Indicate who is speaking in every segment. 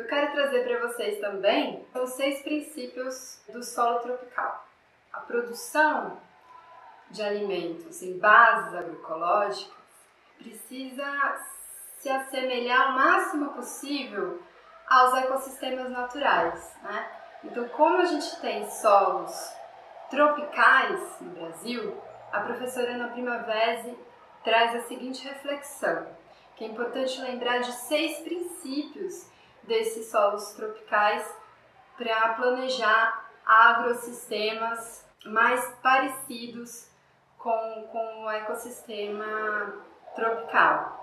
Speaker 1: que eu quero trazer para vocês também são os 6 princípios do solo tropical. A produção de alimentos em bases agroecológicas precisa se assemelhar ao máximo possível aos ecossistemas naturais, né? Então, como a gente tem solos tropicais no Brasil, a professora Ana Primavesi traz a seguinte reflexão, que é importante lembrar de 6 princípios desses solos tropicais para planejar agrossistemas mais parecidos com o ecossistema tropical.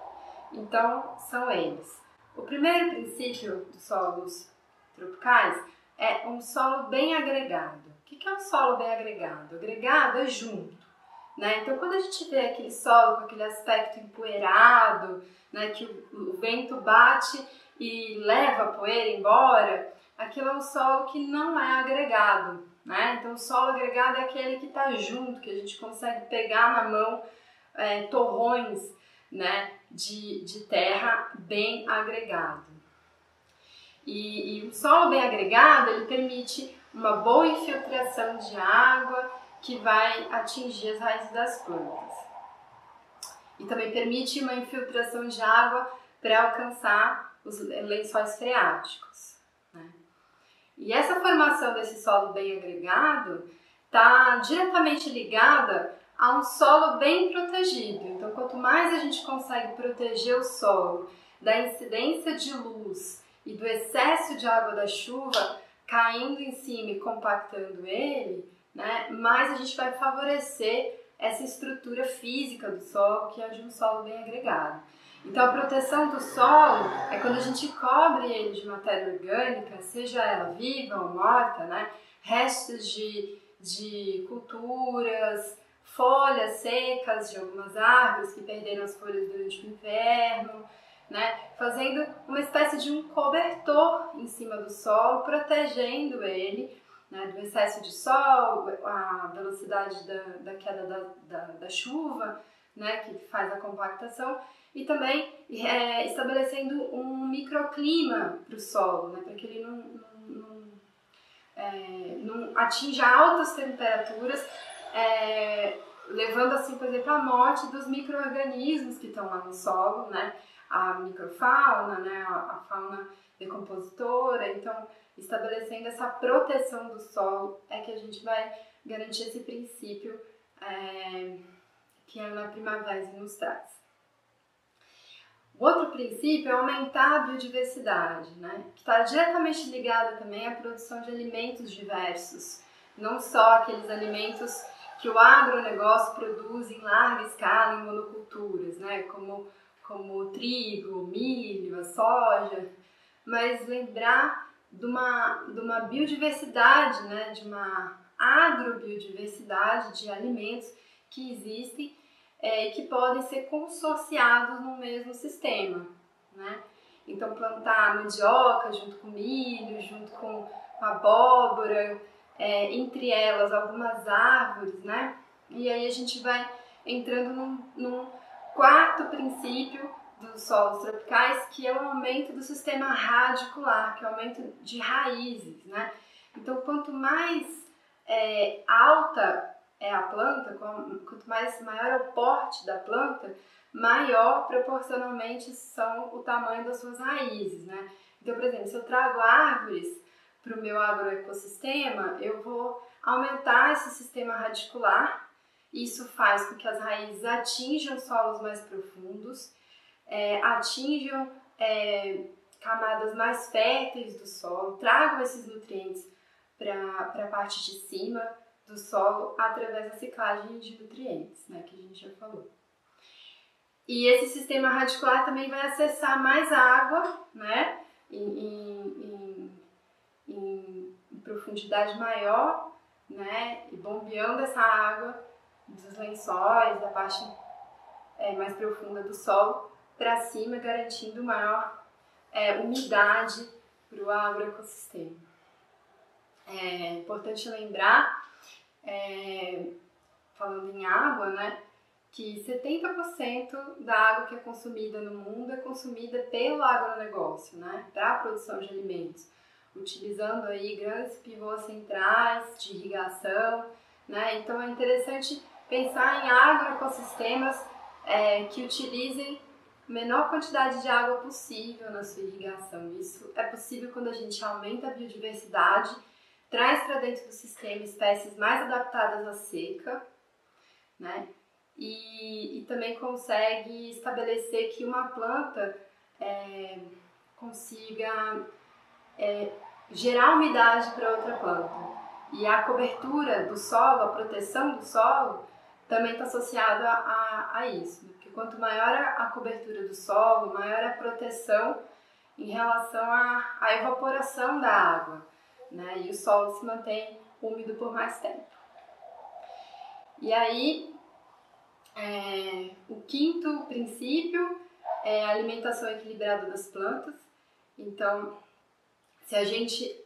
Speaker 1: Então, são eles. O primeiro princípio dos solos tropicais é um solo bem agregado. O que é um solo bem agregado? Agregado é junto, né? Então, quando a gente vê aquele solo com aquele aspecto empoeirado, né, que o vento bate e leva a poeira embora, aquilo é um solo que não é agregado, né? Então, o solo agregado é aquele que está junto, que a gente consegue pegar na mão torrões, né, de terra bem agregado. E o solo bem agregado, ele permite uma boa infiltração de água que vai atingir as raízes das plantas. E também permite uma infiltração de água para alcançar os lençóis freáticos, né? E essa formação desse solo bem agregado está diretamente ligada a um solo bem protegido. Então, quanto mais a gente consegue proteger o solo da incidência de luz e do excesso de água da chuva caindo em cima e compactando ele, né, mais a gente vai favorecer essa estrutura física do solo, que é de um solo bem agregado. Então, a proteção do solo é quando a gente cobre ele de matéria orgânica, seja ela viva ou morta, né, restos de culturas, folhas secas de algumas árvores que perderam as folhas durante o inverno, né, fazendo uma espécie de um cobertor em cima do solo, protegendo ele, né, do excesso de sol, a velocidade da queda da chuva, né, que faz a compactação, e também estabelecendo um microclima para o solo, né, para que ele não atinja altas temperaturas, levando assim, por exemplo, à morte dos micro-organismos que estão lá no solo, né, a microfauna, né, a fauna decompositora. Então, estabelecendo essa proteção do solo é que a gente vai garantir esse princípio que a Ana Primavesi nos traz. O outro princípio é aumentar a biodiversidade, né, que está diretamente ligado também à produção de alimentos diversos, não só aqueles alimentos que o agronegócio produz em larga escala em monoculturas, né, como o trigo, o milho, a soja, mas lembrar de uma biodiversidade, né, de uma agrobiodiversidade de alimentos que existem e que podem ser consorciados no mesmo sistema, né? Então, plantar mandioca junto com milho, junto com abóbora, entre elas algumas árvores, né? E aí a gente vai entrando num quarto princípio dos solos tropicais, que é o aumento do sistema radicular, que é o aumento de raízes, né? Então, quanto mais alta é a planta, quanto maior é o porte da planta, maior proporcionalmente são o tamanho das suas raízes, né? Então, por exemplo, se eu trago árvores para o meu agroecossistema, eu vou aumentar esse sistema radicular. Isso faz com que as raízes atinjam solos mais profundos, atinjam camadas mais férteis do solo, tragam esses nutrientes para a parte de cima do solo através da ciclagem de nutrientes, né, que a gente já falou. E esse sistema radicular também vai acessar mais água, né, em profundidade maior, né, e bombeando essa água dos lençóis, da parte mais profunda do solo, para cima, garantindo maior umidade para o agroecossistema. É importante lembrar, falando em água, né, que 70% da água que é consumida no mundo é consumida pelo agronegócio, né, para a produção de alimentos, utilizando aí grandes pivôs centrais de irrigação, né? Então é interessante pensar em agroecossistemas que utilizem a menor quantidade de água possível na sua irrigação. Isso é possível quando a gente aumenta a biodiversidade, traz para dentro do sistema espécies mais adaptadas à seca, né? E também consegue estabelecer que uma planta consiga gerar umidade para outra planta. E a cobertura do solo, a proteção do solo, também está associada a isso. Porque quanto maior a cobertura do solo, maior a proteção em relação à evaporação da água, né? E o solo se mantém úmido por mais tempo. E aí, o quinto princípio é a alimentação equilibrada das plantas. Então, se a gente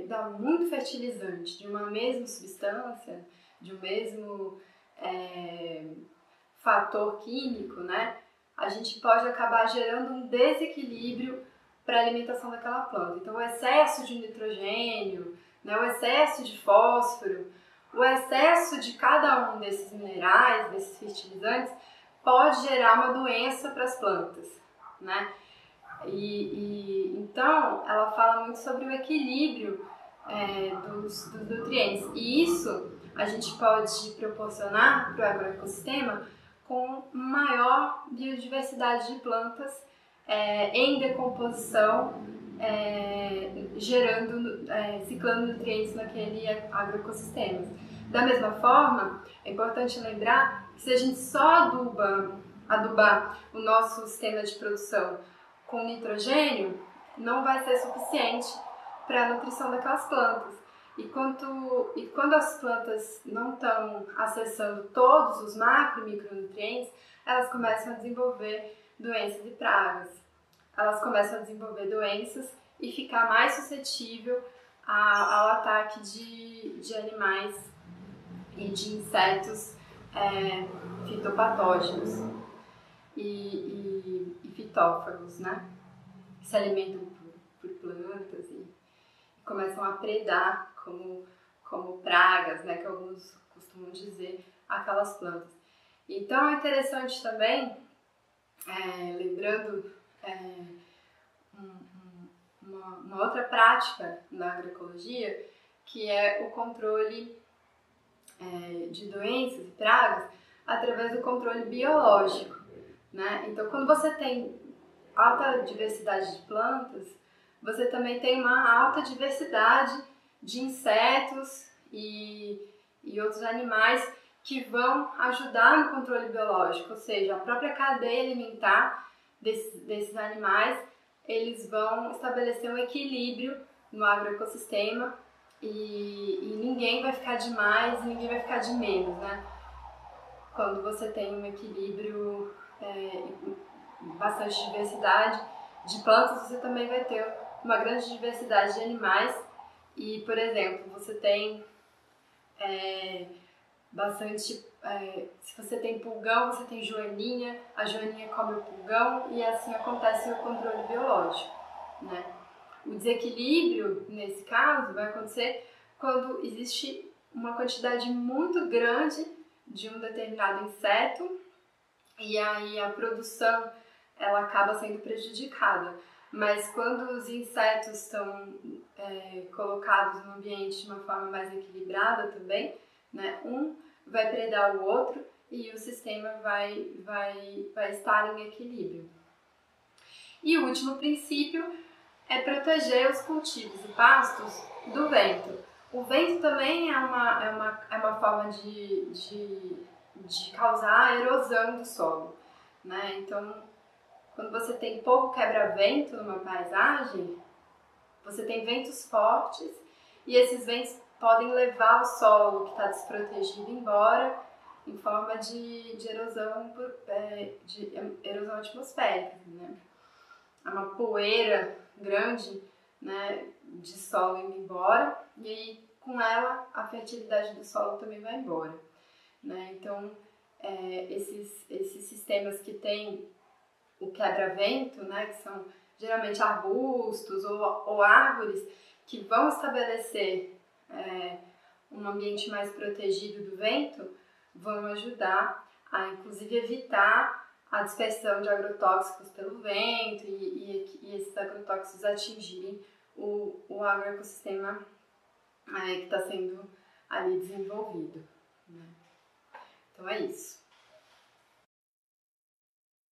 Speaker 1: dá muito fertilizante de uma mesma substância, de um mesmo fator químico, né, a gente pode acabar gerando um desequilíbrio para a alimentação daquela planta. Então, o excesso de nitrogênio, né, o excesso de fósforo, o excesso de cada um desses minerais, desses fertilizantes, pode gerar uma doença para as plantas, né? Então, ela fala muito sobre o equilíbrio dos nutrientes. E isso a gente pode proporcionar para o agroecossistema com maior biodiversidade de plantas em decomposição, ciclando nutrientes naquele agroecossistema. Da mesma forma, é importante lembrar que se a gente só adubar o nosso sistema de produção com nitrogênio, não vai ser suficiente para a nutrição daquelas plantas. E quando as plantas não estão acessando todos os macro e micronutrientes, elas começam a desenvolver doenças e pragas. Elas começam a desenvolver doenças e ficar mais suscetível ao ataque de animais e de insetos fitopatógenos e fitófagos, né? Que se alimentam por plantas e começam a predar como pragas, né? Que alguns costumam dizer, aquelas plantas. Então é interessante também, lembrando uma outra prática na agroecologia, que é o controle de doenças e pragas através do controle biológico, né? Então, quando você tem alta diversidade de plantas, você também tem uma alta diversidade de insetos e outros animais que vão ajudar no controle biológico, ou seja, a própria cadeia alimentar desses animais, eles vão estabelecer um equilíbrio no agroecossistema e ninguém vai ficar de mais e ninguém vai ficar de menos, né? Quando você tem um equilíbrio, bastante diversidade de plantas, você também vai ter uma grande diversidade de animais e, por exemplo, você tem se você tem pulgão, você tem joaninha, a joaninha come o pulgão e assim acontece o controle biológico, né? O desequilíbrio, nesse caso, vai acontecer quando existe uma quantidade muito grande de um determinado inseto e aí a produção ela acaba sendo prejudicada. Mas quando os insetos estão colocados no ambiente de uma forma mais equilibrada também, né, um vai predar o outro e o sistema vai estar em equilíbrio. E o último princípio é proteger os cultivos e pastos do vento. O vento também é uma forma de causar erosão do solo, né? Então, quando você tem pouco quebra-vento numa paisagem, você tem ventos fortes e esses ventos podem levar o solo que está desprotegido embora em forma de erosão, de erosão atmosférica, né? É uma poeira grande, né, de solo indo embora e aí com ela a fertilidade do solo também vai embora, né? Então esses sistemas que têm o quebra-vento, né, que são geralmente arbustos ou árvores, que vão estabelecer um ambiente mais protegido do vento, vão ajudar a, inclusive, evitar a dispersão de agrotóxicos pelo vento e esses agrotóxicos atingirem o agroecossistema que está sendo ali desenvolvido, né? Então é isso.